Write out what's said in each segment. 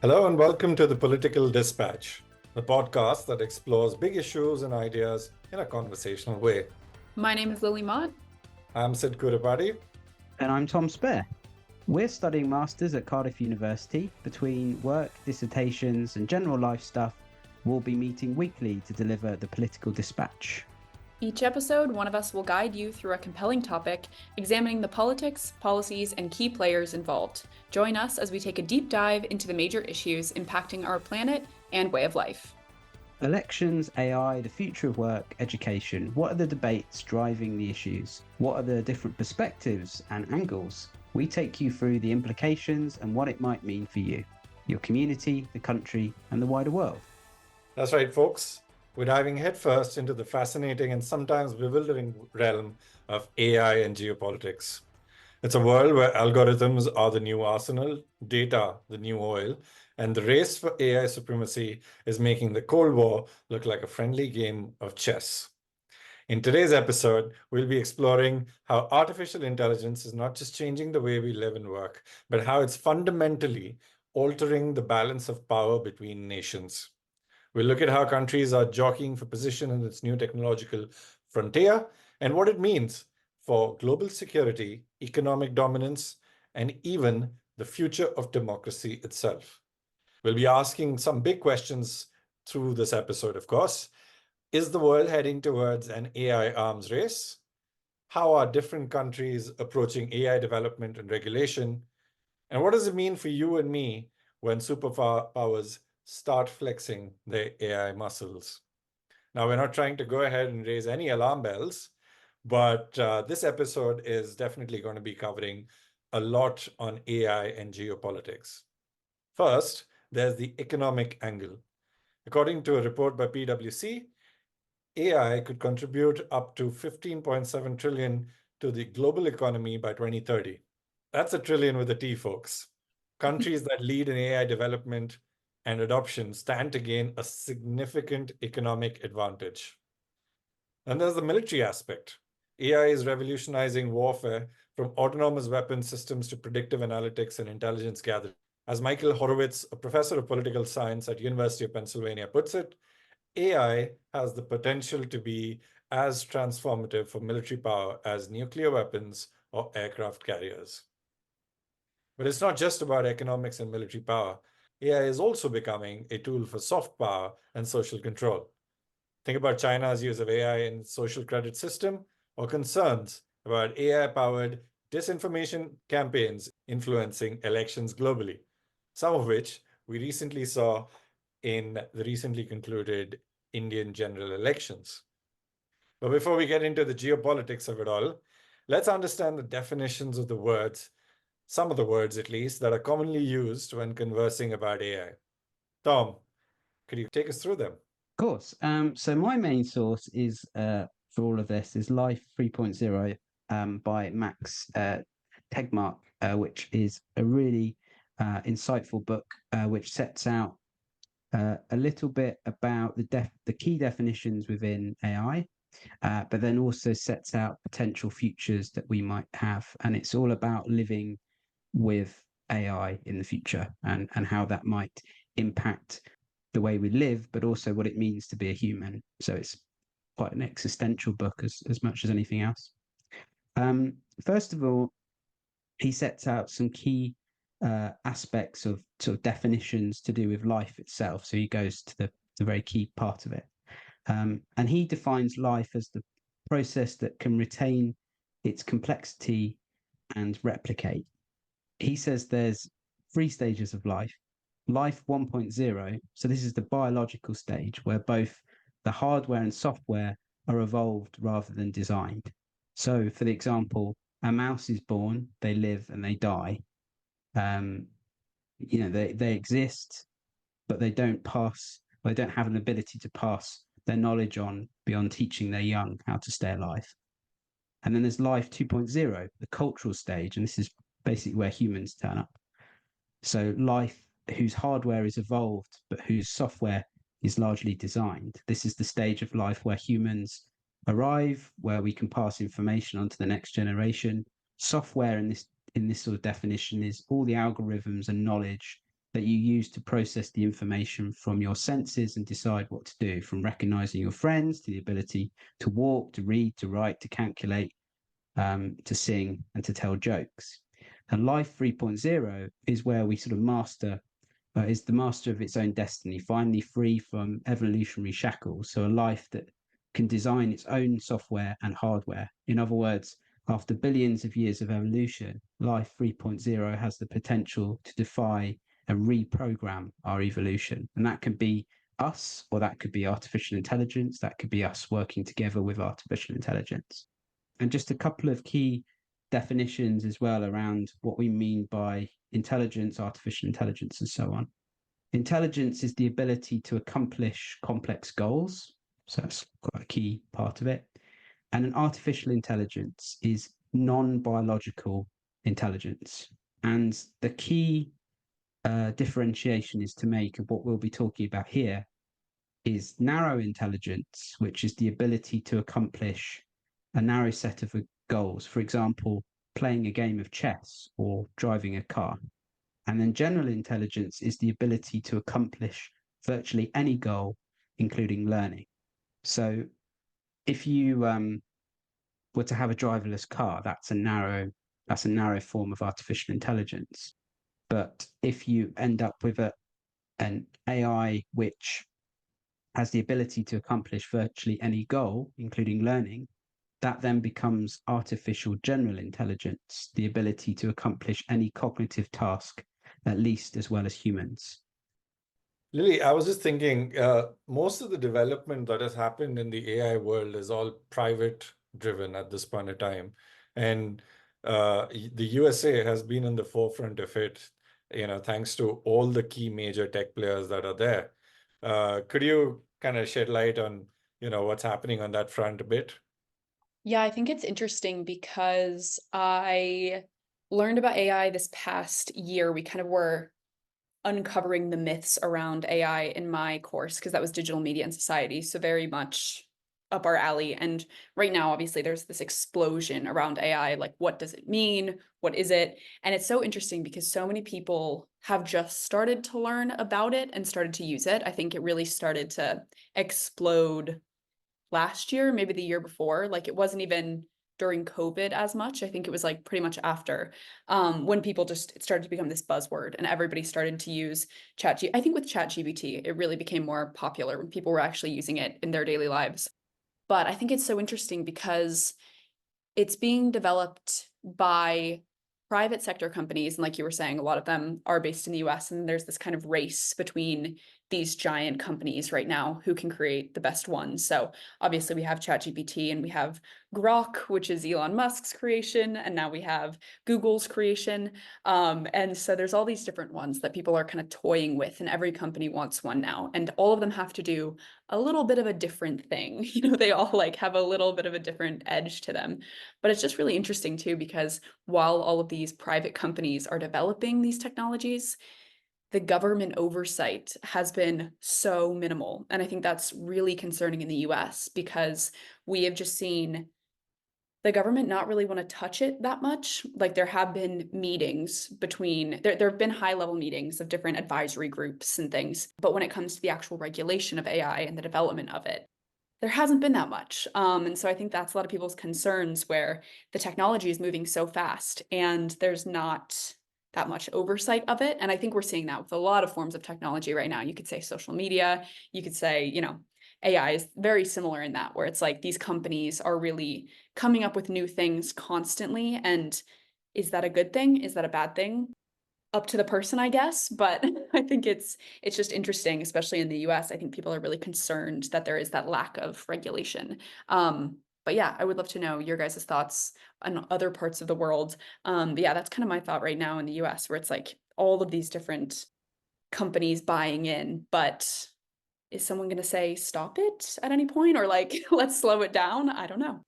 Hello and welcome to the Political Dispatch, the podcast that explores big issues and ideas in a conversational way. My name is Lily Mott. I'm Sidd Kurapati. And I'm Tom Spare. We're studying Masters at Cardiff University. Between work, dissertations, and general life stuff, we'll be meeting weekly to deliver the Political Dispatch. Each episode, one of us will guide you through a compelling topic, examining the politics, policies, and key players involved. Join us as we take a deep dive into the major issues impacting our planet and way of life. Elections, AI, the future of work, education. What are the debates driving the issues? What are the different perspectives and angles? We take you through the implications and what it might mean for you, your community, the country, and the wider world. That's right, folks. We're diving headfirst into the fascinating and sometimes bewildering realm of AI and geopolitics. It's a world where algorithms are the new arsenal, data the new oil, and the race for AI supremacy is making the Cold War look like a friendly game of chess. In today's episode, we'll be exploring how artificial intelligence is not just changing the way we live and work, but how it's fundamentally altering the balance of power between nations. We'll look at how countries are jockeying for position in this new technological frontier and what it means for global security, economic dominance, and even the future of democracy itself. We'll be asking some big questions through this episode, of course. Is the world heading towards an AI arms race? How are different countries approaching AI development and regulation? And what does it mean for you and me when superpowers start flexing their AI muscles? Now, we're not trying to go ahead and raise any alarm bells, but this episode is definitely going to be covering a lot on AI and geopolitics. First, there's the economic angle. According to a report by PwC, AI could contribute up to 15.7 trillion to the global economy by 2030. That's a trillion with a T, folks. Countries that lead in AI development and adoption stand to gain a significant economic advantage. And there's the military aspect. AI is revolutionizing warfare from autonomous weapon systems to predictive analytics and intelligence gathering. As Michael Horowitz, a professor of political science at University of Pennsylvania, puts it, AI has the potential to be as transformative for military power as nuclear weapons or aircraft carriers. But it's not just about economics and military power. AI is also becoming a tool for soft power and social control. Think about China's use of AI in its social credit system, or concerns about AI-powered disinformation campaigns influencing elections globally, some of which we recently saw in the recently concluded Indian general elections. But before we get into the geopolitics of it all, let's understand the definitions of the words, some of the words at least, that are commonly used when conversing about AI. Tom, could you take us through them? Of course. So my main source is for all of this is Life 3.0 by Max Tegmark, which is a really insightful book which sets out a little bit about the key definitions within AI, but then also sets out potential futures that we might have. And it's all about living with AI in the future and how that might impact the way we live, but also what it means to be a human. So it's quite an existential book as much as anything else. First of all, he sets out some key aspects of sort of definitions to do with life itself. So he goes to the very key part of it. And he defines life as the process that can retain its complexity and replicate. He says there's 3 stages of life. Life 1.0, so this is the biological stage where both the hardware and software are evolved rather than designed. So, for the example, a mouse is born, they live and they die. They exist, but they don't have an ability to pass their knowledge on beyond teaching their young how to stay alive. And then there's life 2.0, the cultural stage, and this is basically where humans turn up. So life whose hardware is evolved, but whose software is largely designed. This is the stage of life where humans arrive, where we can pass information on to the next generation. Software in this sort of definition is all the algorithms and knowledge that you use to process the information from your senses and decide what to do, from recognizing your friends to the ability to walk, to read, to write, to calculate, to sing, and to tell jokes. And Life 3.0 is where we sort of is the master of its own destiny, finally free from evolutionary shackles. So a life that can design its own software and hardware. In other words, after billions of years of evolution, Life 3.0 has the potential to defy and reprogram our evolution. And that can be us, or that could be artificial intelligence. That could be us working together with artificial intelligence. And just a couple of key definitions as well around what we mean by intelligence, artificial intelligence, and so on. Intelligence is the ability to accomplish complex goals. So that's quite a key part of it. And an artificial intelligence is non-biological intelligence. And the key differentiation is to make of what we'll be talking about here is narrow intelligence, which is the ability to accomplish a narrow set of goals. For example, playing a game of chess or driving a car. And then general intelligence is the ability to accomplish virtually any goal, including learning. So if you were to have a driverless car, that's a narrow form of artificial intelligence. But if you end up with an AI which has the ability to accomplish virtually any goal, including learning, that then becomes artificial general intelligence, the ability to accomplish any cognitive task, at least as well as humans. Lily, I was just thinking, most of the development that has happened in the AI world is all private driven at this point in time. And the USA has been in the forefront of it, thanks to all the key major tech players that are there. Could you kind of shed light on, what's happening on that front a bit? Yeah, I think it's interesting because I learned about AI this past year. We kind of were uncovering the myths around AI in my course because that was digital media and society. So very much up our alley. And right now, obviously, there's this explosion around AI. Like, what does it mean? What is it? And it's so interesting because so many people have just started to learn about it and started to use it. I think it really started to explode last year, maybe the year before. Like, it wasn't even during COVID as much. I think it was like pretty much after, when people it started to become this buzzword and everybody started to use I think with ChatGPT, it really became more popular when people were actually using it in their daily lives. But I think it's so interesting because it's being developed by private sector companies. And like you were saying, a lot of them are based in the US. And there's this kind of race between these giant companies right now who can create the best ones. So obviously we have ChatGPT and we have Grok, which is Elon Musk's creation, and now we have Google's creation. And so there's all these different ones that people are kind of toying with, and every company wants one now. And all of them have to do a little bit of a different thing. They all like have a little bit of a different edge to them. But it's just really interesting too, because while all of these private companies are developing these technologies, the government oversight has been so minimal. And I think that's really concerning in the US because we have just seen the government not really want to touch it that much. Like, there have been meetings there have been high level meetings of different advisory groups and things. But when it comes to the actual regulation of AI and the development of it, there hasn't been that much. And so I think that's a lot of people's concerns, where the technology is moving so fast and there's not that much oversight of it. And I think we're seeing that with a lot of forms of technology right now. You could say social media, you could say, AI is very similar in that, where it's like these companies are really coming up with new things constantly. And is that a good thing? Is that a bad thing? Up to the person, I guess. But I think it's just interesting, especially in the US. I think people are really concerned that there is that lack of regulation. But yeah, I would love to know your guys' thoughts on other parts of the world. But yeah, that's kind of my thought right now in the US, where it's like all of these different companies buying in, but is someone going to say stop it at any point, or like let's slow it down? I don't know.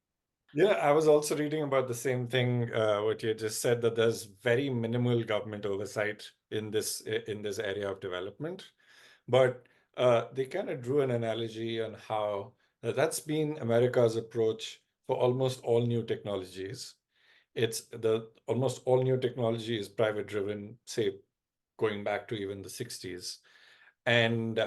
Yeah, I was also reading about the same thing, what you just said, that there's very minimal government oversight in this area of development. But they kind of drew an analogy on how that's been America's approach for almost all new technologies. Almost all new technology is private driven, say going back to even the 60s. And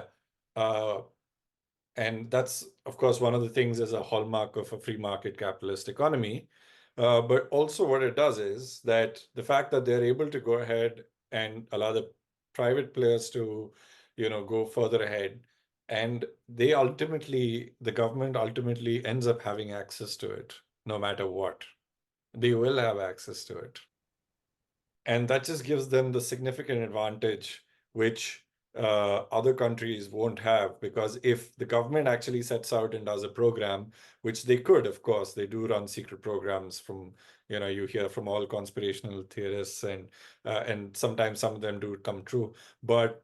that's, of course, one of the things as a hallmark of a free market capitalist economy. But also what it does is that the fact that they're able to go ahead and allow the private players to, go further ahead, and the government ultimately ends up having access to it, no matter what. They will have access to it. And that just gives them the significant advantage, which other countries won't have, because if the government actually sets out and does a program, which they could, of course, they do run secret programs from, you hear from all conspirational theorists, and sometimes some of them do come true, but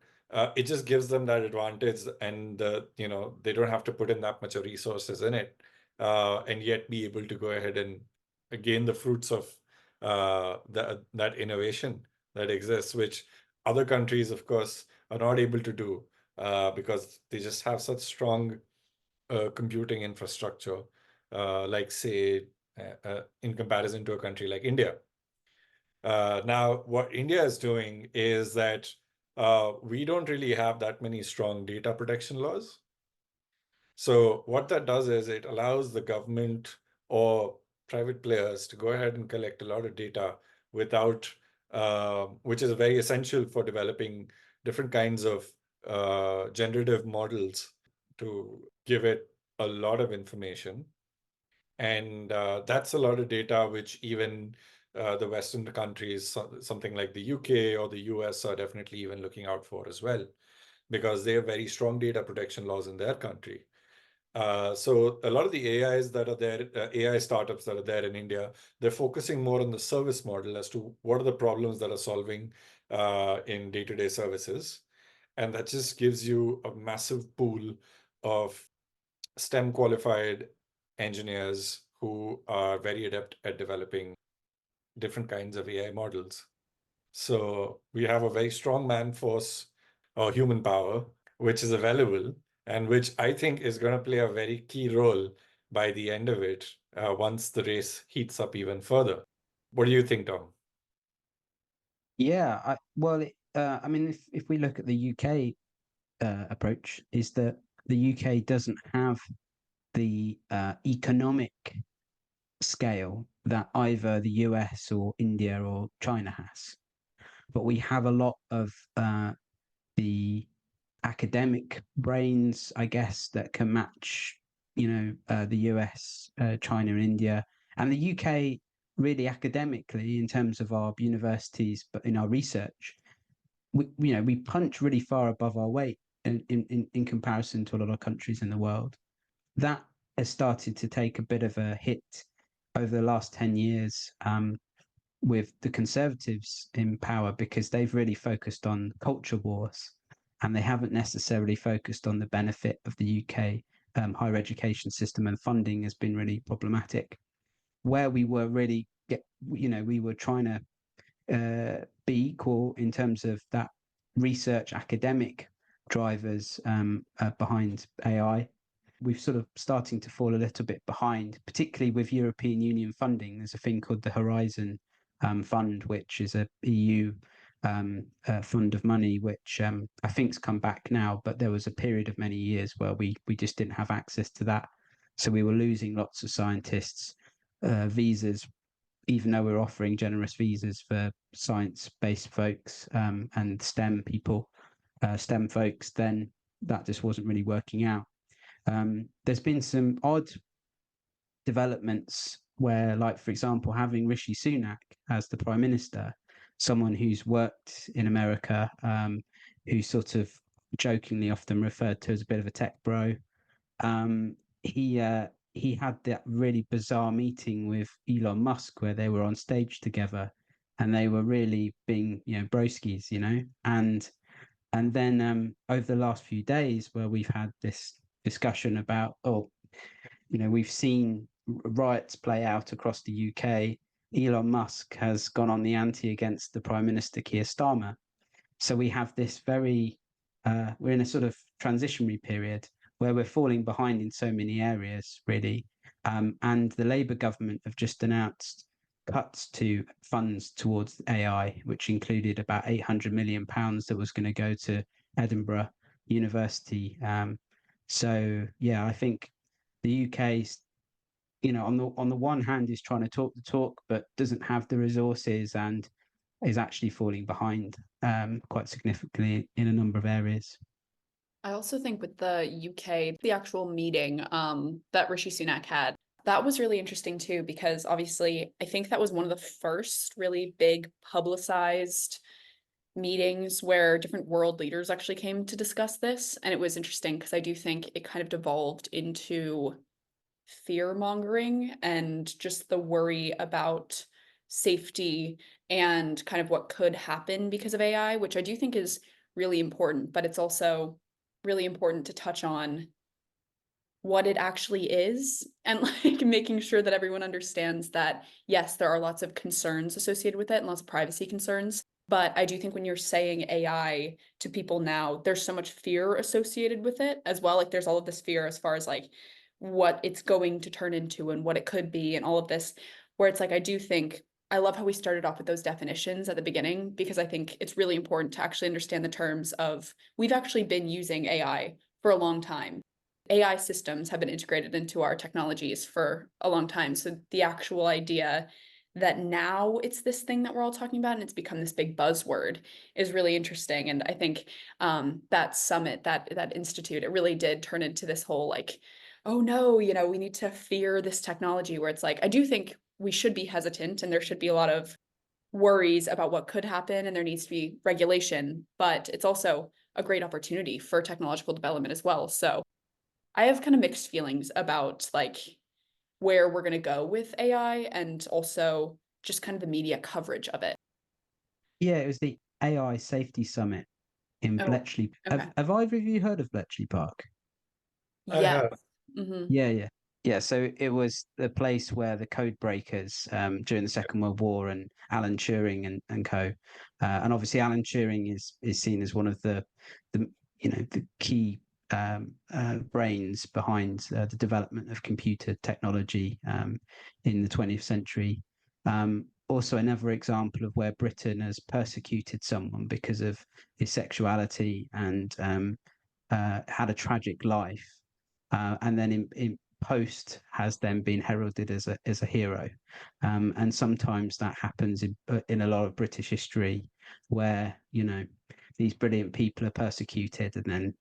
it just gives them that advantage, and they don't have to put in that much of resources in it, and yet be able to go ahead and gain the fruits of that innovation that exists, which other countries, of course, are not able to do because they just have such strong computing infrastructure, like, say, in comparison to a country like India. Now, what India is doing is that we don't really have that many strong data protection laws. So what that does is it allows the government or private players to go ahead and collect a lot of data without, which is very essential for developing different kinds of generative models to give it a lot of information. And that's a lot of data, which even the Western countries, something like the UK or the US, are definitely even looking out for as well, because they have very strong data protection laws in their country. So a lot of the AIs that are there, AI startups that are there in India, they're focusing more on the service model as to what are the problems that are solving in day-to-day services. And that just gives you a massive pool of STEM qualified engineers who are very adept at developing different kinds of AI models. So we have a very strong man force or human power, which is available, and which I think is going to play a very key role by the end of it, once the race heats up even further. What do you think, Tom? Yeah, I mean, if we look at the UK approach, is that the UK doesn't have the economic scale that either the US or India or China has, but we have a lot of the academic brains, I guess, that can match, the US, China, and India, and the UK. Really, academically, in terms of our universities, but in our research, we punch really far above our weight in comparison to a lot of countries in the world. That has started to take a bit of a hit over the last 10 years, with the Conservatives in power, because they've really focused on culture wars, and they haven't necessarily focused on the benefit of the UK higher education system, and funding has been really problematic. Where we were really we were trying to be equal in terms of that research academic drivers behind AI. We've sort of starting to fall a little bit behind, particularly with European Union funding. There's a thing called the Horizon Fund, which is a EU fund of money, which I think's come back now, but there was a period of many years where we just didn't have access to that. So we were losing lots of scientists' visas, even though we're offering generous visas for science-based folks and STEM people, STEM folks, then that just wasn't really working out. There's been some odd developments where, like, for example, having Rishi Sunak as the Prime Minister, someone who's worked in America, who's sort of jokingly often referred to as a bit of a tech bro, he had that really bizarre meeting with Elon Musk where they were on stage together, and they were really being, broskies, and then over the last few days where we've had this discussion about, we've seen riots play out across the UK. Elon Musk has gone on the ante against the Prime Minister Keir Starmer. So we have this we're in a sort of transitionary period where we're falling behind in so many areas, really. And the Labour government have just announced cuts to funds towards AI, which included about £800 million that was going to go to Edinburgh University. So yeah, I think the UK, on the one hand is trying to talk the talk, but doesn't have the resources and is actually falling behind quite significantly in a number of areas. I also think with the UK, the actual meeting that Rishi Sunak had, that was really interesting too, because obviously I think that was one of the first really big publicized meetings where different world leaders actually came to discuss this. And it was interesting because I do think it kind of devolved into fear mongering and just the worry about safety and kind of what could happen because of AI, which I do think is really important, but it's also really important to touch on what it actually is and like making sure that everyone understands that yes, there are lots of concerns associated with it and lots of privacy concerns. But I do think when you're saying AI to people now, there's so much fear associated with it as well. Like there's all of this fear as far as like what it's going to turn into and what it could be and all of this, where it's like I do think I love how we started off with those definitions at the beginning, because I think it's really important to actually understand the terms of we've actually been using AI for a long time. AI systems have been integrated into our technologies for a long time. So the actual idea that now it's this thing that we're all talking about and it's become this big buzzword is really interesting. And I think that summit, that institute, it really did turn into this whole like, oh no, we need to fear this technology, where it's like, I do think we should be hesitant and there should be a lot of worries about what could happen and there needs to be regulation, but it's also a great opportunity for technological development as well. So I have kind of mixed feelings about like where we're going to go with AI and also just kind of the media coverage of it. Yeah, it was the AI Safety Summit in Oh, Bletchley. okay. Have either of you heard of Bletchley Park? I Yeah. have. Yeah, yeah. Yeah, so it was the place where the code breakers during the Second World War and Alan Turing and co. And obviously Alan Turing is seen as one of the the key brains behind the development of computer technology in the 20th century. Also another example of where Britain has persecuted someone because of his sexuality and had a tragic life. And then in post has then been heralded as a hero, and sometimes that happens in a lot of British history, where these brilliant people are persecuted and then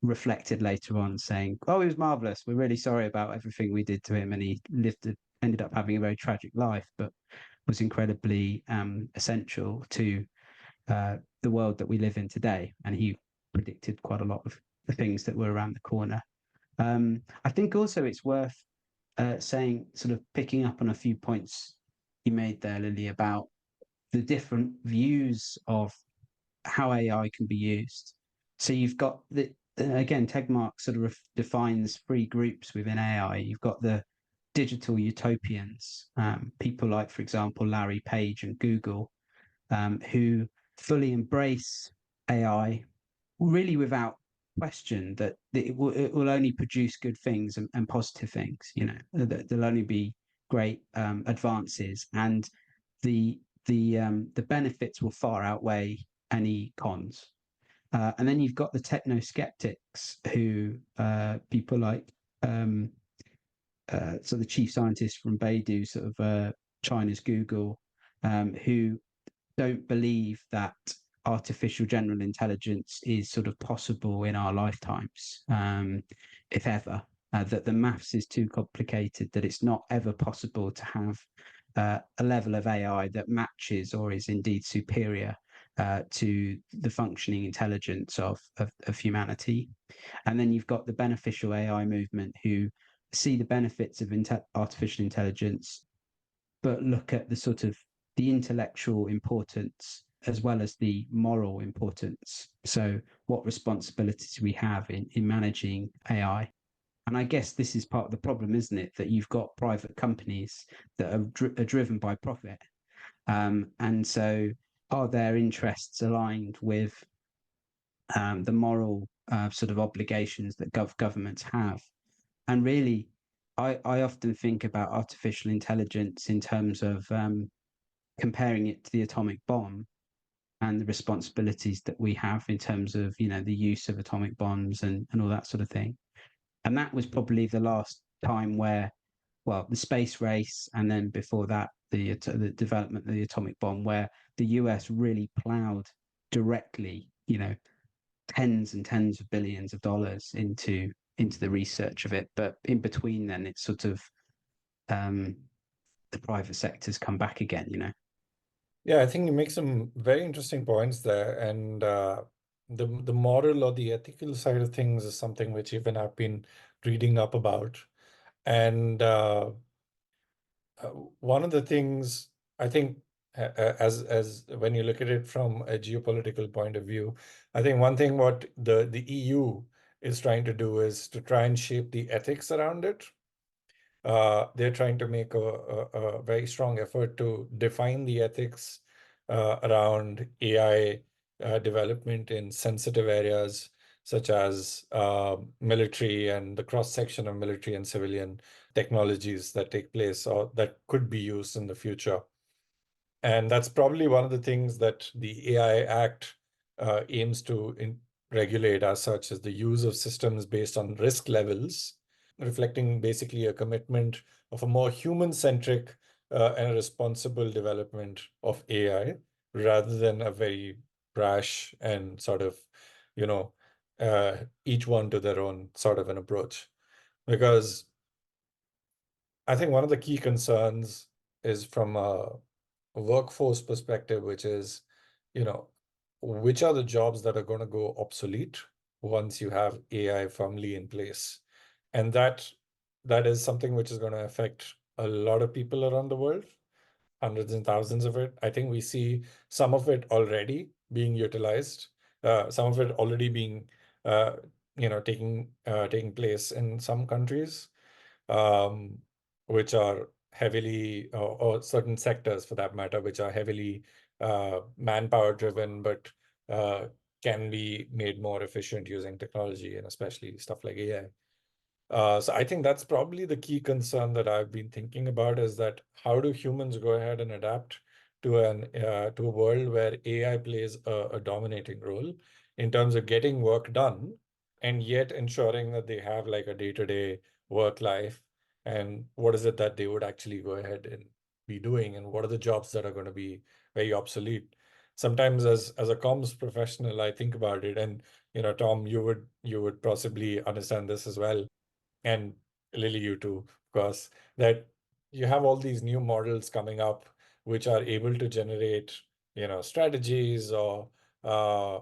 reflected later on, saying, "Oh, he was marvelous. We're really sorry about everything we did to him, and he ended up having a very tragic life, but was incredibly essential to the world that we live in today, and he predicted quite a lot of the things that were around the corner." I think also it's worth saying, sort of picking up on a few points you made there, Lily, about the different views of how AI can be used. So you've got again, Tegmark sort of defines three groups within AI. You've got the digital utopians, people like, for example, Larry Page and Google, who fully embrace AI, really without question, that it will only produce good things and positive things. That there'll only be great advances, and the the benefits will far outweigh any cons. And then you've got the techno skeptics, who people like so the chief scientist from Beidou, sort of China's Google, who don't believe that artificial general intelligence is sort of possible in our lifetimes, if ever. That the maths is too complicated, that it's not ever possible to have a level of AI that matches or is indeed superior to the functioning intelligence of humanity. And then you've got the beneficial AI movement, who see the benefits of artificial intelligence, but look at the sort of the intellectual importance as well as the moral importance. So what responsibilities do we have in managing AI? And I guess this is part of the problem, isn't it? That you've got private companies that are driven by profit. And so are their interests aligned with the moral sort of obligations that governments have? And really, I often think about artificial intelligence in terms of comparing it to the atomic bomb and the responsibilities that we have in terms of, you know, the use of atomic bombs and all that sort of thing. And that was probably the last time where, well, the space race, and then before that, the development of the atomic bomb, where the US really plowed directly, you know, tens and tens of billions of dollars into the research of it. But in between, then it's sort of the private sector's come back again, you know. Yeah, I think you make some very interesting points there, and the moral or the ethical side of things is something which even I've been reading up about. And one of the things I think, as when you look at it from a geopolitical point of view, I think one thing what the EU is trying to do is to try and shape the ethics around it. They're trying to make a very strong effort to define the ethics around AI development in sensitive areas such as military and the cross section of military and civilian technologies that take place or that could be used in the future. And that's probably one of the things that the AI Act aims to regulate as such, is the use of systems based on risk levels, reflecting basically a commitment of a more human-centric and a responsible development of AI, rather than a very brash and sort of, you know, each one to their own sort of an approach. Because I think one of the key concerns is from a workforce perspective, which is, you know, which are the jobs that are going to go obsolete once you have AI firmly in place. And that is something which is going to affect a lot of people around the world, hundreds and thousands of it. I think we see some of it already being utilized, some of it already being, taking place in some countries, um, which are heavily, or certain sectors for that matter, which are heavily manpower driven, but can be made more efficient using technology, and especially stuff like AI. So I think that's probably the key concern that I've been thinking about, is that how do humans go ahead and adapt to to a world where AI plays a dominating role in terms of getting work done, and yet ensuring that they have like a day-to-day work life, and what is it that they would actually go ahead and be doing, and what are the jobs that are going to be very obsolete. Sometimes as a comms professional, I think about it, and Tom, you would possibly understand this as well, and Lily, you too, of course, that you have all these new models coming up which are able to generate, strategies or uh,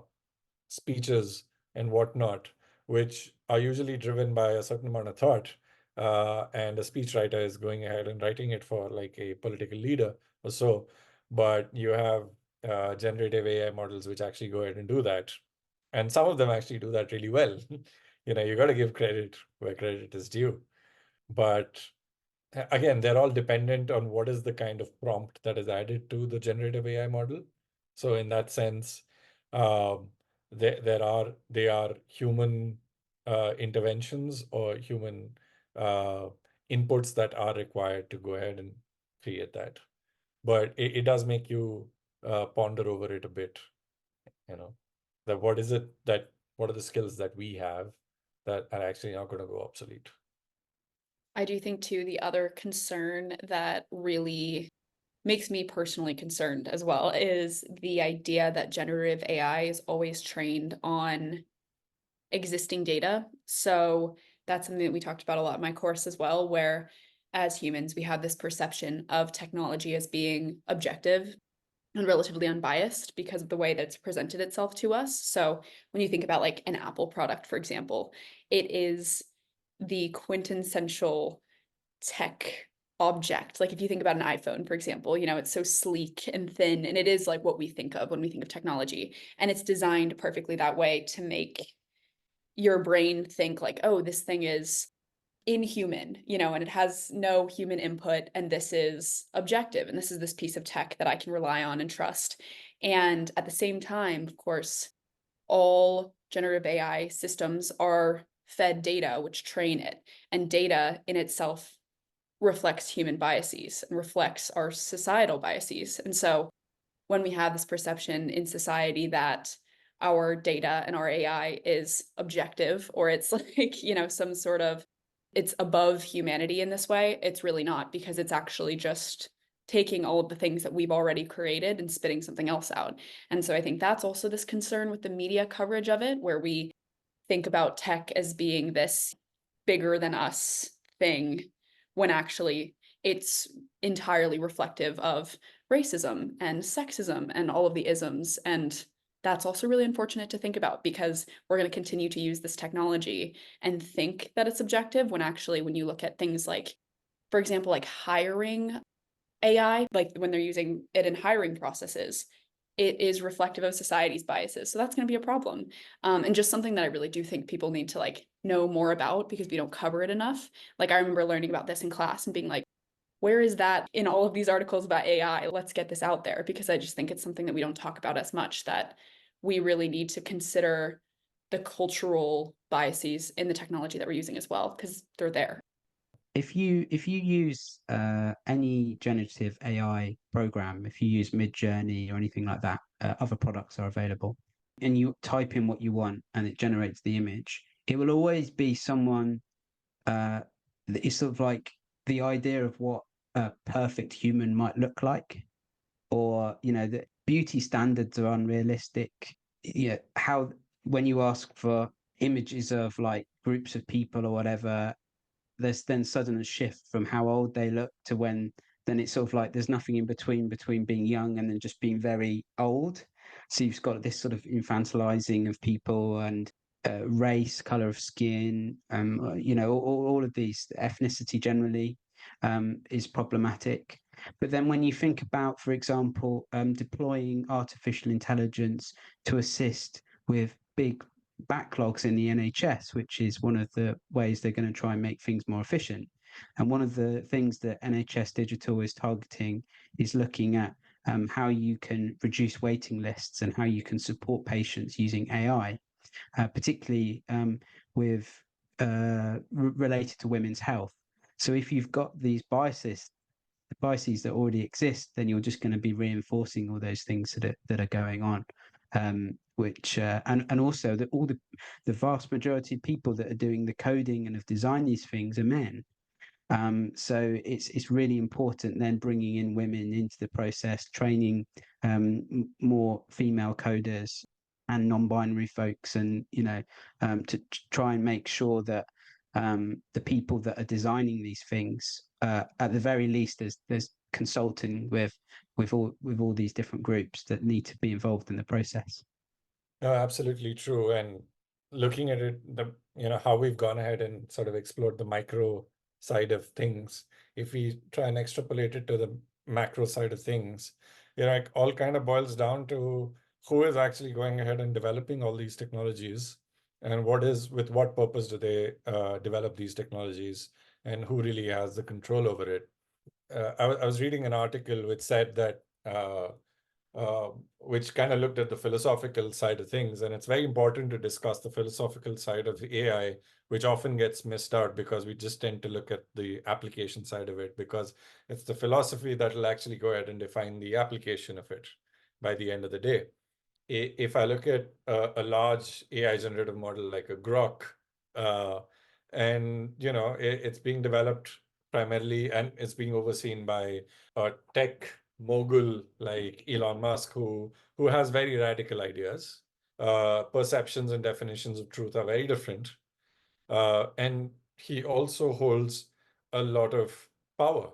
speeches and whatnot, which are usually driven by a certain amount of thought. And a speechwriter is going ahead and writing it for like a political leader or so. But you have generative AI models which actually go ahead and do that. And some of them actually do that really well. You got to give credit where credit is due. But again, they're all dependent on what is the kind of prompt that is added to the generative AI model. So in that sense, um, they are human interventions or human uh, inputs that are required to go ahead and create that. But it does make you ponder over it a bit, you know, that what are the skills that we have that are actually not going to go obsolete. I do think too, the other concern that really makes me personally concerned as well is the idea that generative AI is always trained on existing data. So that's something that we talked about a lot in my course as well, where as humans, we have this perception of technology as being objective and relatively unbiased because of the way that it's presented itself to us. So when you think about like an Apple product, for example, it is the quintessential tech object. Like if you think about an iPhone, for example, it's so sleek and thin, and it is like what we think of when we think of technology. And it's designed perfectly that way to make your brain think like, oh, this thing is inhuman, and it has no human input, and this is objective, and this is this piece of tech that I can rely on and trust. And at the same time, of course, all generative AI systems are fed data which train it. And data in itself reflects human biases and reflects our societal biases. And so when we have this perception in society that our data and our AI is objective, or it's like, some sort of, it's above humanity in this way, it's really not, because it's actually just taking all of the things that we've already created and spitting something else out. And so I think that's also this concern with the media coverage of it, where we think about tech as being this bigger than us thing, when actually it's entirely reflective of racism and sexism and all of the isms. And that's also really unfortunate to think about, because we're going to continue to use this technology and think that it's objective, when actually, when you look at things like, for example, like hiring AI, like when they're using it in hiring processes, it is reflective of society's biases. So that's going to be a problem. And just something that I really do think people need to like know more about, because we don't cover it enough. Like I remember learning about this in class and being like, where is that in all of these articles about AI? Let's get this out there, because I just think it's something that we don't talk about as much, that we really need to consider the cultural biases in the technology that we're using as well, because they're there. If you use any generative AI program, if you use Midjourney or anything like that, other products are available, and you type in what you want and it generates the image, it will always be someone. It's sort of like the idea of what a perfect human might look like, or the beauty standards are unrealistic. Yeah, how when you ask for images of like groups of people or whatever, there's then sudden a shift from how old they look to when then it's sort of like there's nothing in between being young and then just being very old. So you've got this sort of infantilizing of people, and race, color of skin, all of these, ethnicity generally is problematic. But then when you think about, for example, deploying artificial intelligence to assist with big backlogs in the NHS, which is one of the ways they're going to try and make things more efficient. And one of the things that NHS Digital is targeting is looking at how you can reduce waiting lists and how you can support patients using AI, particularly with related to women's health. So if you've got these biases that already exist, then you're just going to be reinforcing all those things that are going on. Which and also that all the vast majority of people that are doing the coding and have designed these things are men. So it's really important then bringing in women into the process, training more female coders and non-binary folks, and to try and make sure that the people that are designing these things, at the very least, there's consulting with all these different groups that need to be involved in the process. No, absolutely true. And looking at it, how we've gone ahead and sort of explored the micro side of things, if we try and extrapolate it to the macro side of things, it all kind of boils down to who is actually going ahead and developing all these technologies, and with what purpose do they develop these technologies, and who really has the control over it. I was reading an article which said that which kind of looked at the philosophical side of things. And it's very important to discuss the philosophical side of AI, which often gets missed out because we just tend to look at the application side of it, because it's the philosophy that will actually go ahead and define the application of it by the end of the day. If I look at a large AI generative model like a Grok, and it's being developed primarily, and it's being overseen by a tech mogul like Elon Musk, who has very radical ideas. Perceptions and definitions of truth are very different. And he also holds a lot of power.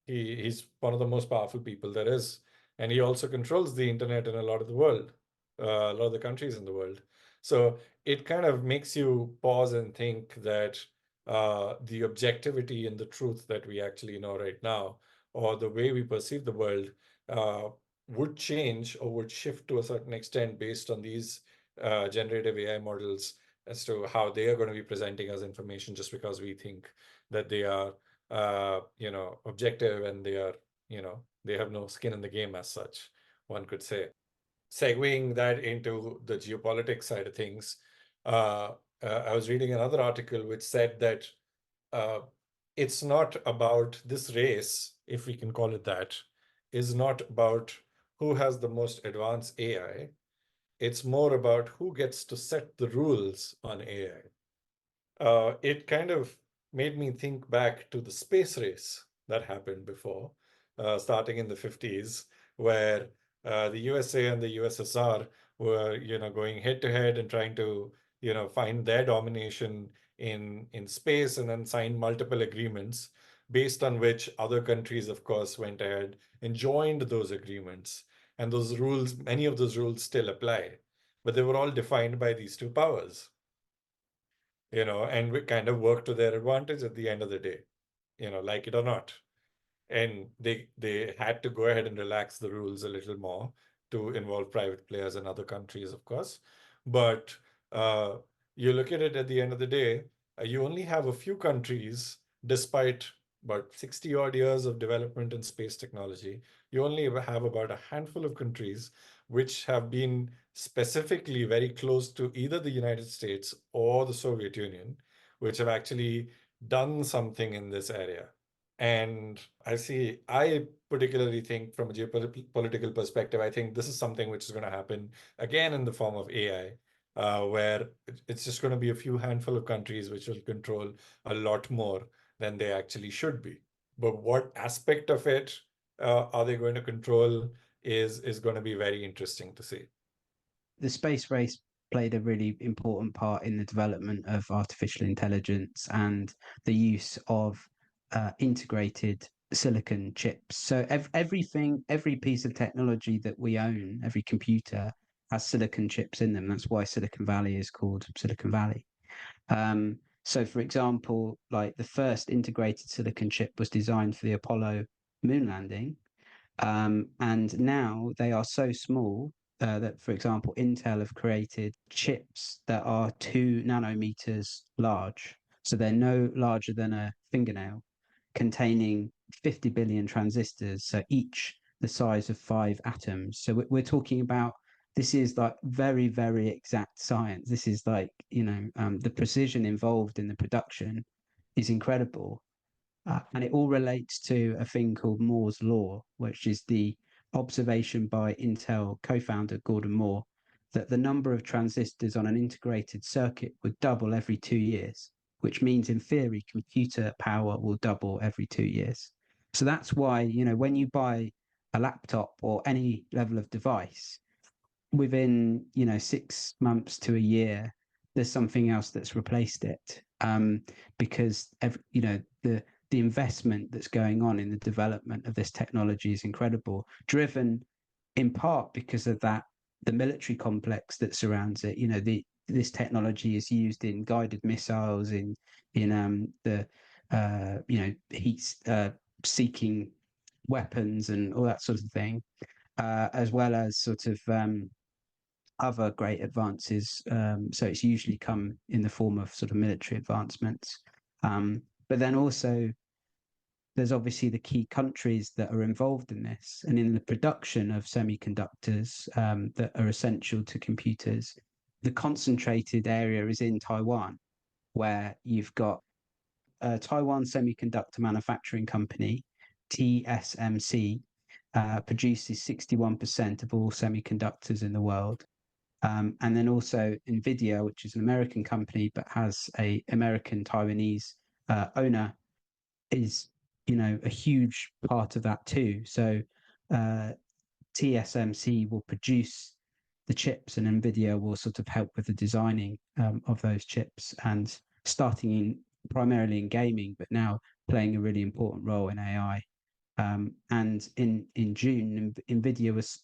He's one of the most powerful people there is. And he also controls the internet in a lot of the world, a lot of the countries in the world. So it kind of makes you pause and think that the objectivity and the truth that we actually know right now, or the way we perceive the world, would change or would shift to a certain extent based on these generative AI models, as to how they are going to be presenting us information, just because we think that they are objective, and they are, they have no skin in the game as such, one could say. Segueing that into the geopolitics side of things, I was reading another article which said that it's not about this race, if we can call it that, is not about who has the most advanced AI. It's more about who gets to set the rules on AI. It kind of made me think back to the space race that happened before, starting in the 50s, where the USA and the USSR were, going head to head and trying to, find their domination in space, and then sign multiple agreements based on which other countries, of course, went ahead and joined those agreements. And those rules, many of those rules still apply, but they were all defined by these two powers, and we kind of work to their advantage at the end of the day, like it or not. And they had to go ahead and relax the rules a little more to involve private players and other countries, of course. But uh, you look at it at the end of the day, you only have a few countries, despite about 60 odd years of development in space technology, you only have about a handful of countries which have been specifically very close to either the United States or the Soviet Union, which have actually done something in this area. And I particularly think from a geopolitical perspective, I think this is something which is going to happen again in the form of AI, where it's just going to be a few handful of countries which will control a lot more than they actually should be. But what aspect of it are they going to control is going to be very interesting to see. The space race played a really important part in the development of artificial intelligence and the use of integrated silicon chips. So every piece of technology that we own, every computer has silicon chips in them. That's why Silicon Valley is called Silicon Valley. So, for example, like the first integrated silicon chip was designed for the Apollo moon landing, and now they are so small that, for example, Intel have created chips that are 2 nanometers large. So they're no larger than a fingernail, containing 50 billion transistors, so each the size of 5 atoms. So we're talking about, this is like very, very exact science. This is like, the precision involved in the production is incredible. And it all relates to a thing called Moore's Law, which is the observation by Intel co-founder Gordon Moore that the number of transistors on an integrated circuit would double every 2 years, which means in theory, computer power will double every 2 years. So that's why, when you buy a laptop or any level of device, within 6 months to a year, there's something else that's replaced it, because the investment that's going on in the development of this technology is incredible, driven in part because of the military complex that surrounds it. This technology is used in guided missiles, in the heat seeking weapons and all that sort of thing, as well as sort of other great advances. So it's usually come in the form of sort of military advancements. But then also, there's obviously the key countries that are involved in this and in the production of semiconductors that are essential to computers. The concentrated area is in Taiwan, where you've got Taiwan Semiconductor Manufacturing Company, TSMC, produces 61% of all semiconductors in the world. And then also NVIDIA, which is an American company but has a American Taiwanese owner, is a huge part of that too. So TSMC will produce the chips, and NVIDIA will sort of help with the designing of those chips, and starting primarily in gaming, but now playing a really important role in AI. And in June, NVIDIA was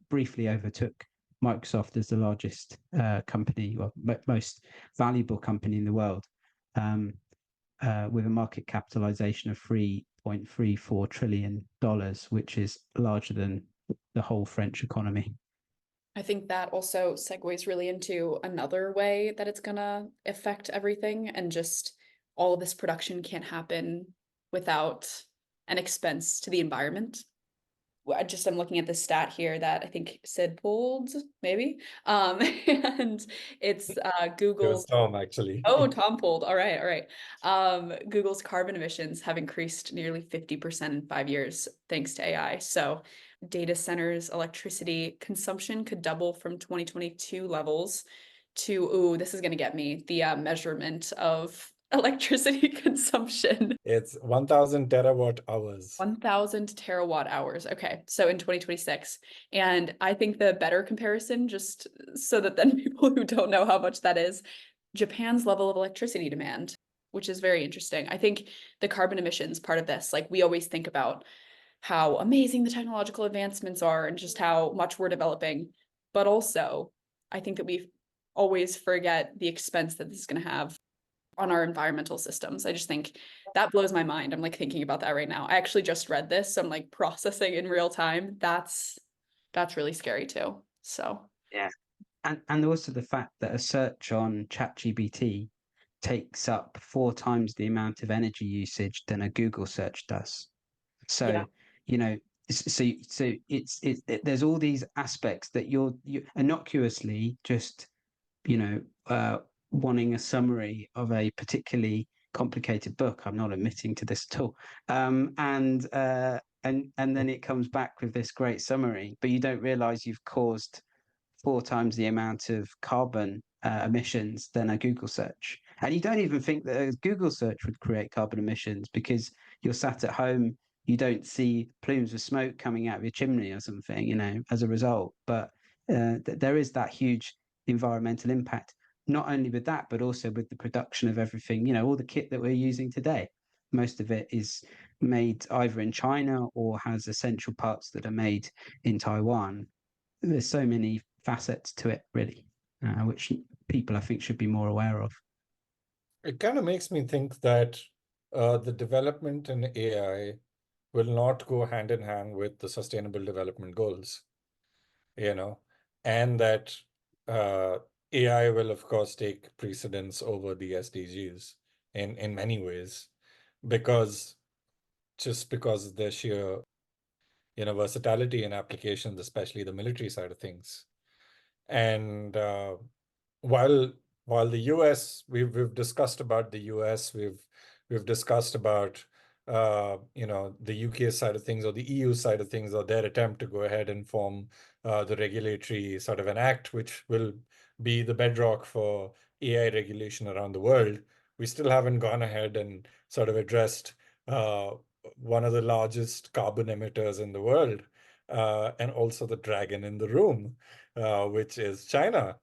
briefly overtook Microsoft as the largest company, or most valuable company in the world, with a market capitalization of $3.34 trillion, which is larger than the whole French economy. I think that also segues really into another way that it's gonna affect everything, and just all of this production can't happen without an expense to the environment. I'm looking at the stat here that I think Sid pulled, maybe. And it's It Google. was Tom, actually. Oh, Tom pulled. All right, all right. Google's carbon emissions have increased nearly 50% in 5 years thanks to AI. So data centers, electricity consumption could double from 2022 levels to, ooh, this is going to get me, the measurement of electricity consumption. It's 1,000 terawatt hours. 1,000 terawatt hours. Okay, so in 2026. And I think the better comparison, just so that then people who don't know how much that is, Japan's level of electricity demand, which is very interesting. I think the carbon emissions part of this, like we always think about how amazing the technological advancements are and just how much we're developing. But also, I think that we always forget the expense that this is going to have on our environmental systems. I just think that blows my mind. I'm like thinking about that right now. I actually just read this, so I'm like processing in real time. That's really scary too. So Yeah. And also the fact that a search on ChatGPT takes up 4 times the amount of energy usage than a Google search does. yeah, So, you know, there's all these aspects that you innocuously just, you know, wanting a summary of a particularly complicated book. I'm not admitting to this at all. And then it comes back with this great summary, but you don't realize you've caused 4 times the amount of carbon emissions than a Google search. And you don't even think that a Google search would create carbon emissions because you're sat at home, you don't see plumes of smoke coming out of your chimney or something, as a result. But there is that huge environmental impact, not only with that, but also with the production of everything, all the kit that we're using today. Most of it is made either in China or has essential parts that are made in Taiwan. There's so many facets to it, really, which people I think should be more aware of. It kind of makes me think that the development in AI will not go hand in hand with the Sustainable Development Goals, you know, and that uh, AI will, of course, take precedence over the SDGs in many ways, because just because of their sheer, versatility in applications, especially the military side of things. And while while the US, we've discussed about the US, we've discussed about the UK side of things or the EU side of things, or their attempt to go ahead and form the regulatory sort of an act which will be the bedrock for AI regulation around the world. We still haven't gone ahead and sort of addressed uh, one of the largest carbon emitters in the world, and also the dragon in the room, which is China,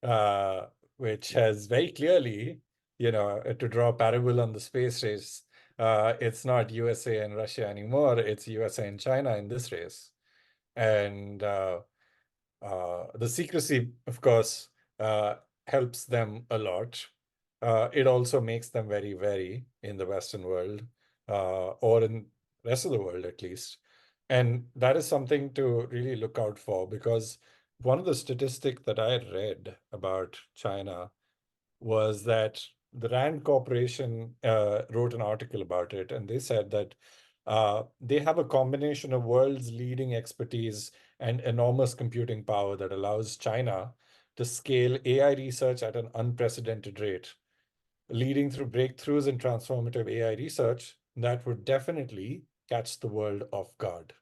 uh, which has very clearly, to draw a parallel on the space race, it's not USA and Russia anymore, it's USA and China in this race. And the secrecy, of course, helps them a lot. It also makes them very wary in the Western world, or in the rest of the world at least. And that is something to really look out for, because one of the statistics that I read about China was that the Rand Corporation wrote an article about it, and they said that they have a combination of world's leading expertise and enormous computing power that allows China to scale AI research at an unprecedented rate, leading through breakthroughs in transformative AI research that would definitely catch the world off guard.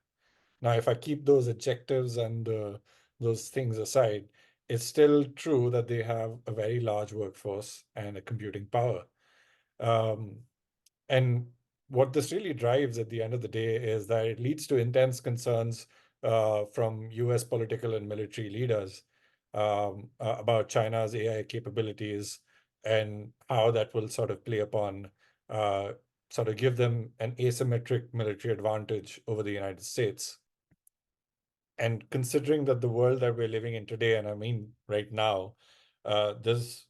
Now, if I keep those adjectives and those things aside, it's still true that they have a very large workforce and a computing power. Um, and what this really drives at the end of the day is that it leads to intense concerns from US political and military leaders about China's AI capabilities, and how that will sort of play upon, sort of give them an asymmetric military advantage over the United States. And considering that the world that we're living in today, and I mean right now, there's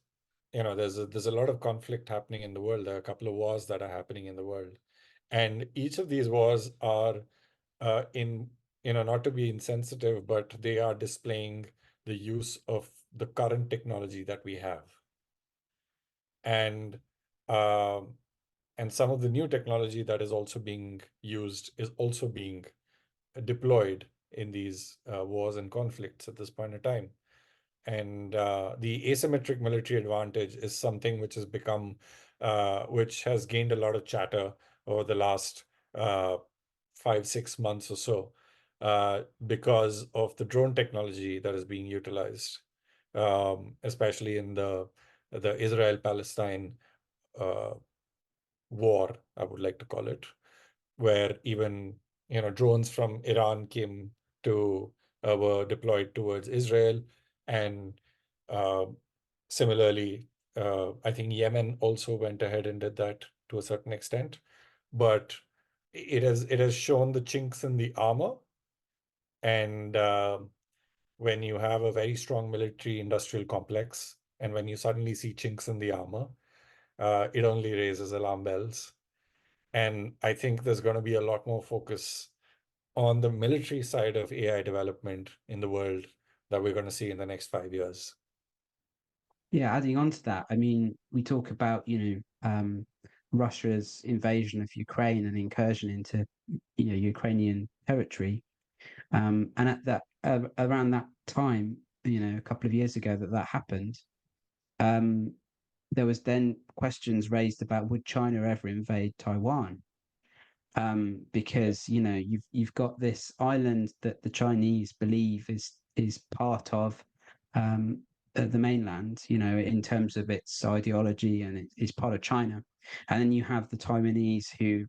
there's a lot of conflict happening in the world. There are a couple of wars that are happening in the world, and each of these wars are in not to be insensitive, but they are displaying the use of the current technology that we have, and some of the new technology that is also being used is also being deployed in these wars and conflicts at this point in time. And the asymmetric military advantage is something which has become, which has gained a lot of chatter over the last 5-6 months or so, because of the drone technology that is being utilized, especially in the Israel-Palestine war, I would like to call it, where even drones from Iran came to were deployed towards Israel, and uh, similarly, I think Yemen also went ahead and did that to a certain extent, but it has shown the chinks in the armor, and when you have a very strong military industrial complex, and when you suddenly see chinks in the armor, it only raises alarm bells. And I think there's going to be a lot more focus on the military side of AI development in the world that we're going to see in the next 5 years. Yeah, adding on to that, I mean, we talk about, Russia's invasion of Ukraine and incursion into, Ukrainian territory. And at that around that time, a couple of years ago that happened, um, there was then questions raised about would China ever invade Taiwan? Because you've got this island that the Chinese believe is part of the mainland, in terms of its ideology, and it is part of China. And then you have the Taiwanese who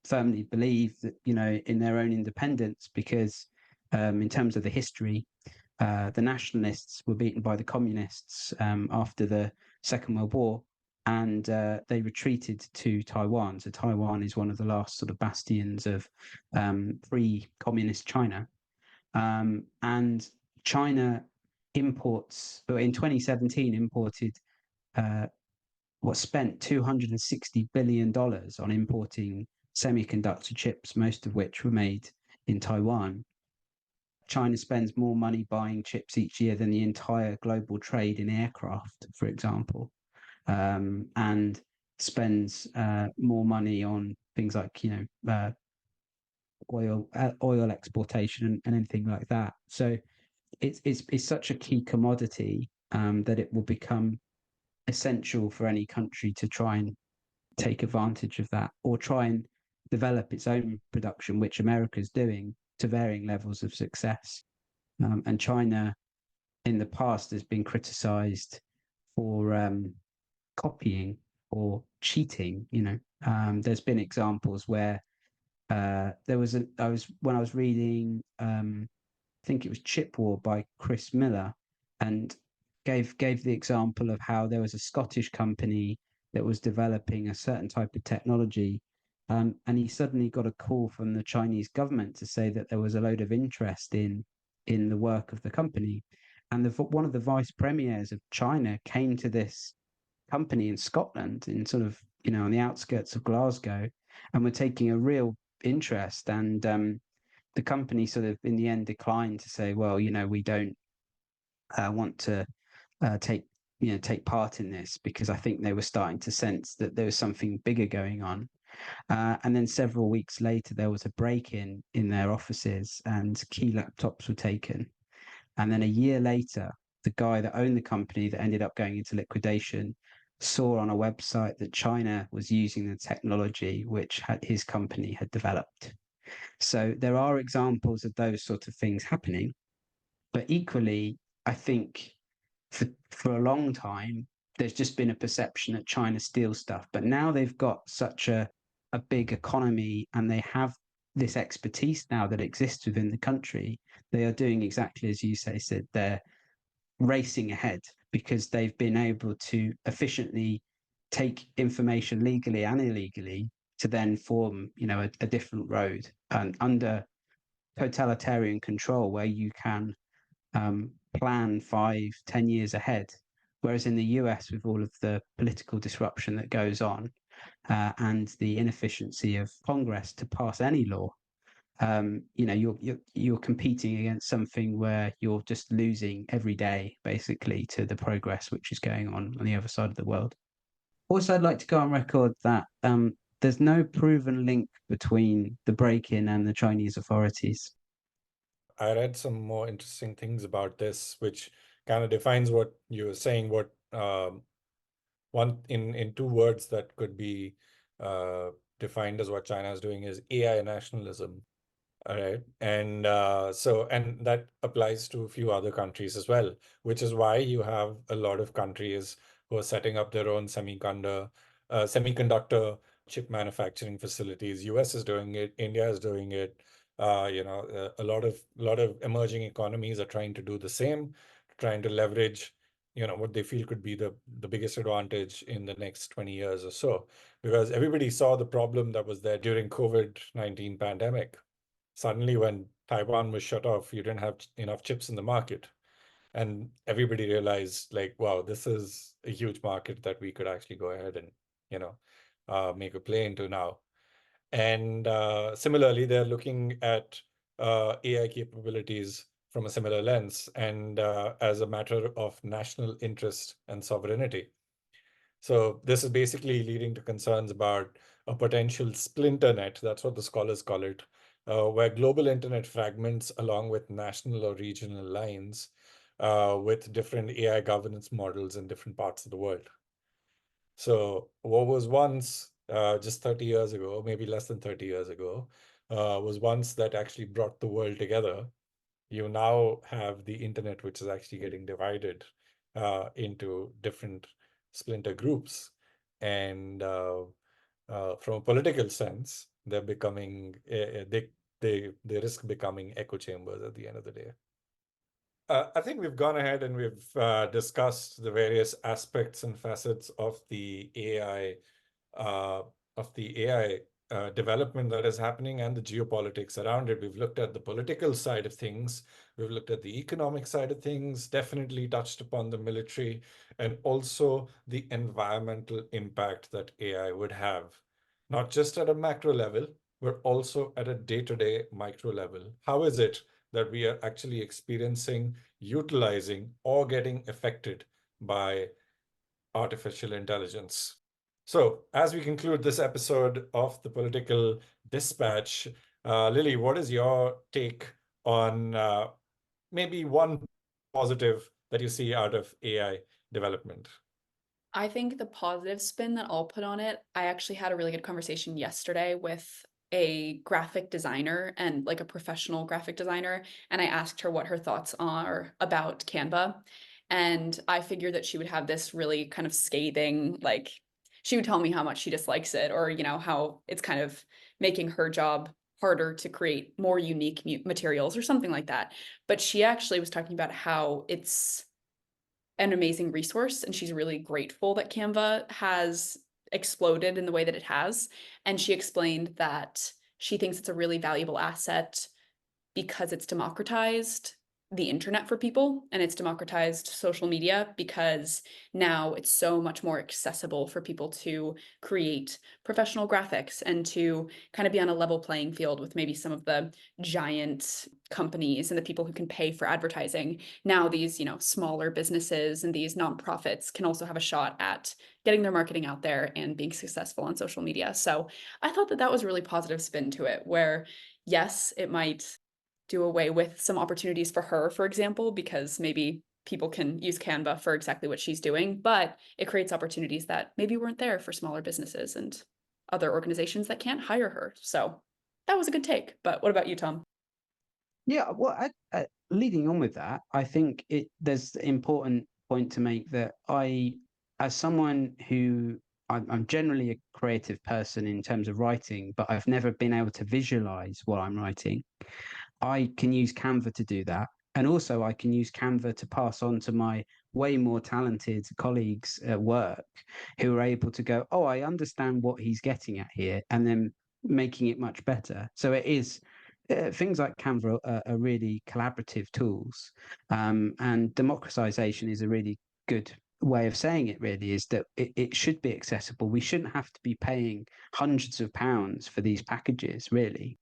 firmly believe that, in their own independence, because in terms of the history, the nationalists were beaten by the communists after the Second World War, and they retreated to Taiwan. So Taiwan is one of the last sort of bastions of pre-communist China. And China imports, in 2017, imported spent $260 billion on importing semiconductor chips, most of which were made in Taiwan. China spends more money buying chips each year than the entire global trade in aircraft, for example, and spends more money on things like oil exportation and anything like that. So it's such a key commodity that it will become essential for any country to try and take advantage of that, or try and develop its own production, which America is doing to varying levels of success. And China in the past has been criticized for copying or cheating. There's been examples where when I was reading, I think it was Chip War by Chris Miller, and gave the example of how there was a Scottish company that was developing a certain type of technology, and he suddenly got a call from the Chinese government to say that there was a load of interest in the work of the company, and one of the vice premiers of China came to this company in Scotland, in sort of on the outskirts of Glasgow, and were taking a real interest. And the company sort of in the end declined to say, well, we don't want to take part in this, because I think they were starting to sense that there was something bigger going on. And then several weeks later, there was a break-in in their offices, and key laptops were taken. And then a year later, the guy that owned the company that ended up going into liquidation saw on a website that China was using the technology which his company had developed. So there are examples of those sort of things happening. But equally, I think for a long time, there's just been a perception that China steals stuff. But now they've got such a big economy, and they have this expertise now that exists within the country. They are doing exactly as you said, they're racing ahead, because they've been able to efficiently take information legally and illegally to then form, a different road, and under totalitarian control, where you can plan 5-10 years ahead. Whereas in the US, with all of the political disruption that goes on, and the inefficiency of Congress to pass any law, you're competing against something where you're just losing every day, basically, to the progress which is going on the other side of the world. Also, I'd like to go on record that there's no proven link between the break-in and the Chinese authorities. I read some more interesting things about this, which kind of defines what you were saying. What one in two words that could be defined as what China is doing is AI nationalism. All right. And and that applies to a few other countries as well, which is why you have a lot of countries who are setting up their own semiconductor chip manufacturing facilities. US is doing it, India is doing it. A lot of emerging economies are trying to do the same, trying to leverage, what they feel could be the biggest advantage in the next 20 years or so. Because everybody saw the problem that was there during COVID-19 pandemic. Suddenly, when Taiwan was shut off, you didn't have enough chips in the market. And everybody realized, like, wow, this is a huge market that we could actually go ahead and, make a play into now. And similarly, they're looking at AI capabilities from a similar lens and as a matter of national interest and sovereignty. So this is basically leading to concerns about a potential splinter net, that's what the scholars call it, where global internet fragments along with national or regional lines with different AI governance models in different parts of the world. So what was once just 30 years ago, maybe less than 30 years ago, was once that actually brought the world together. You now have the internet, which is actually getting divided into different splinter groups. And from a political sense, they're becoming, they risk becoming echo chambers at the end of the day. I think we've gone ahead and we've discussed the various aspects and facets of the AI development that is happening and the geopolitics around it. We've looked at the political side of things. We've looked at the economic side of things, definitely touched upon the military, and also the environmental impact that AI would have, not just at a macro level, but also at a day-to-day micro level. How is it that we are actually experiencing, utilizing, or getting affected by artificial intelligence? So, as we conclude this episode of the Political Dispatch, Lily, what is your take on maybe one positive that you see out of AI development? I think the positive spin that I'll put on it, I actually had a really good conversation yesterday with a graphic designer and like a professional graphic designer, and I asked her what her thoughts are about Canva. And I figured that she would have this really kind of scathing, like she would tell me how much she dislikes it, or how it's kind of making her job harder to create more unique materials or something like that. But she actually was talking about how it's an amazing resource, and she's really grateful that Canva has exploded in the way that it has. And she explained that she thinks it's a really valuable asset because it's democratized the internet for people, and it's democratized social media because now it's so much more accessible for people to create professional graphics and to kind of be on a level playing field with maybe some of the giant companies and the people who can pay for advertising. Now these, smaller businesses and these nonprofits can also have a shot at getting their marketing out there and being successful on social media. So I thought that that was a really positive spin to it, where yes, it might do away with some opportunities for her, for example, because maybe people can use Canva for exactly what she's doing, but it creates opportunities that maybe weren't there for smaller businesses and other organizations that can't hire her. So that was a good take. But what about you, Tom? Yeah, well, leading on with that, I think there's an important point to make that as someone who I'm generally a creative person in terms of writing, but I've never been able to visualize what I'm writing. I can use Canva to do that. And also I can use Canva to pass on to my way more talented colleagues at work who are able to go, oh, I understand what he's getting at here, and then making it much better. So it is things like Canva are really collaborative tools. And democratization is a really good way of saying it, really, is that it should be accessible. We shouldn't have to be paying hundreds of pounds for these packages, really.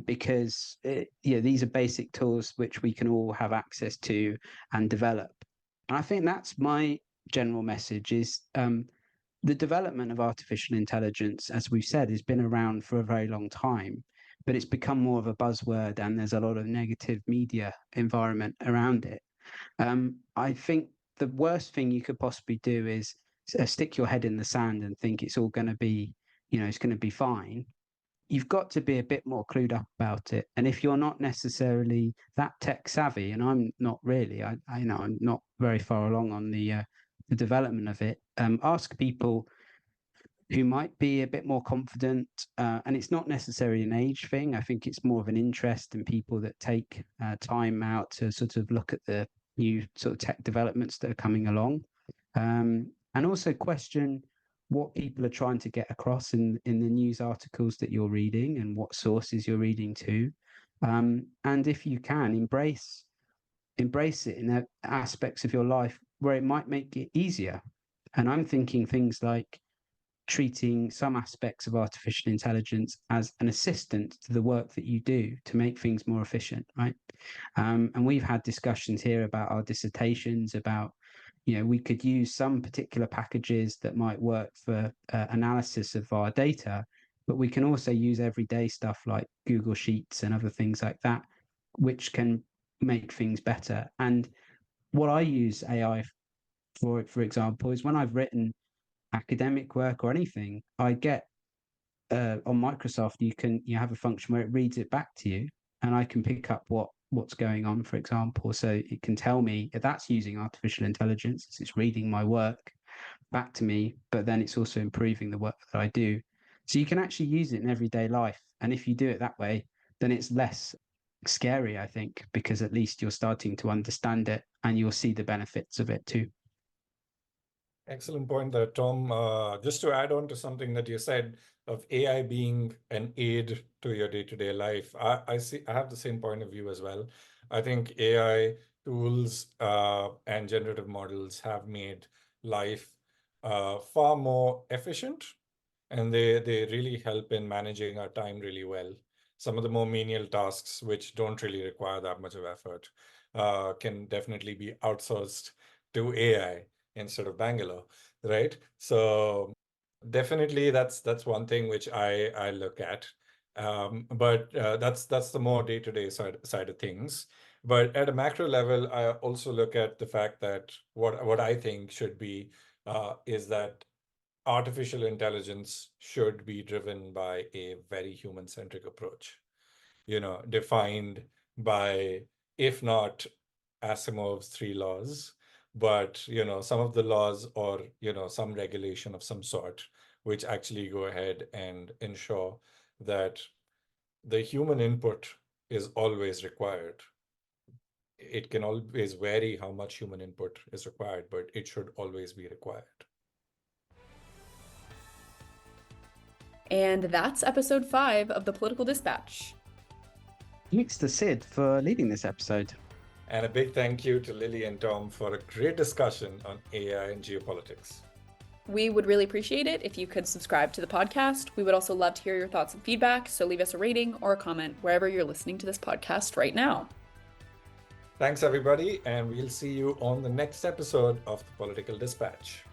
Because these are basic tools which we can all have access to and develop. And I think that's my general message is the development of artificial intelligence, as we've said, has been around for a very long time, but it's become more of a buzzword, and there's a lot of negative media environment around it. I think the worst thing you could possibly do is stick your head in the sand and think it's all going to be, it's going to be fine. You've got to be a bit more clued up about it. And if you're not necessarily that tech savvy, and I'm not really, I'm not very far along on the development of it. Ask people who might be a bit more confident, and it's not necessarily an age thing. I think it's more of an interest in people that take time out to sort of look at the new sort of tech developments that are coming along, and also question what people are trying to get across in the news articles that you're reading and what sources you're reading to, and if you can embrace it in aspects of your life where it might make it easier. And I'm thinking things like treating some aspects of artificial intelligence as an assistant to the work that you do to make things more efficient, right? And we've had discussions here about our dissertations about, we could use some particular packages that might work for analysis of our data, but we can also use everyday stuff like Google Sheets and other things like that, which can make things better. And what I use AI for example, is when I've written academic work or anything, I get on Microsoft, you have a function where it reads it back to you, and I can pick up what's going on, for example. So it can tell me if that's using artificial intelligence, it's reading my work back to me, but then it's also improving the work that I do. So you can actually use it in everyday life. And if you do it that way, then it's less scary, I think, because at least you're starting to understand it and you'll see the benefits of it too. Excellent point there, Tom. Just to add on to something that you said of AI being an aid to your day-to-day life, I have the same point of view as well. I think AI tools and generative models have made life far more efficient, and they really help in managing our time really well. Some of the more menial tasks, which don't really require that much of effort, can definitely be outsourced to AI instead of Bangalore, right? So definitely that's one thing which I look at. But that's the more day-to-day side of things. But at a macro level, I also look at the fact that what I think should be is that artificial intelligence should be driven by a very human-centric approach, defined by, if not Asimov's 3 laws, but some of the laws or some regulation of some sort, which actually go ahead and ensure that the human input is always required. It can always vary how much human input is required, but it should always be required. And that's episode 5 of the Political Dispatch. Thanks to Sidd for leading this episode. And a big thank you to Lily and Tom for a great discussion on AI and geopolitics. We would really appreciate it if you could subscribe to the podcast. We would also love to hear your thoughts and feedback, so leave us a rating or a comment wherever you're listening to this podcast right now. Thanks, everybody, and we'll see you on the next episode of the Political Dispatch.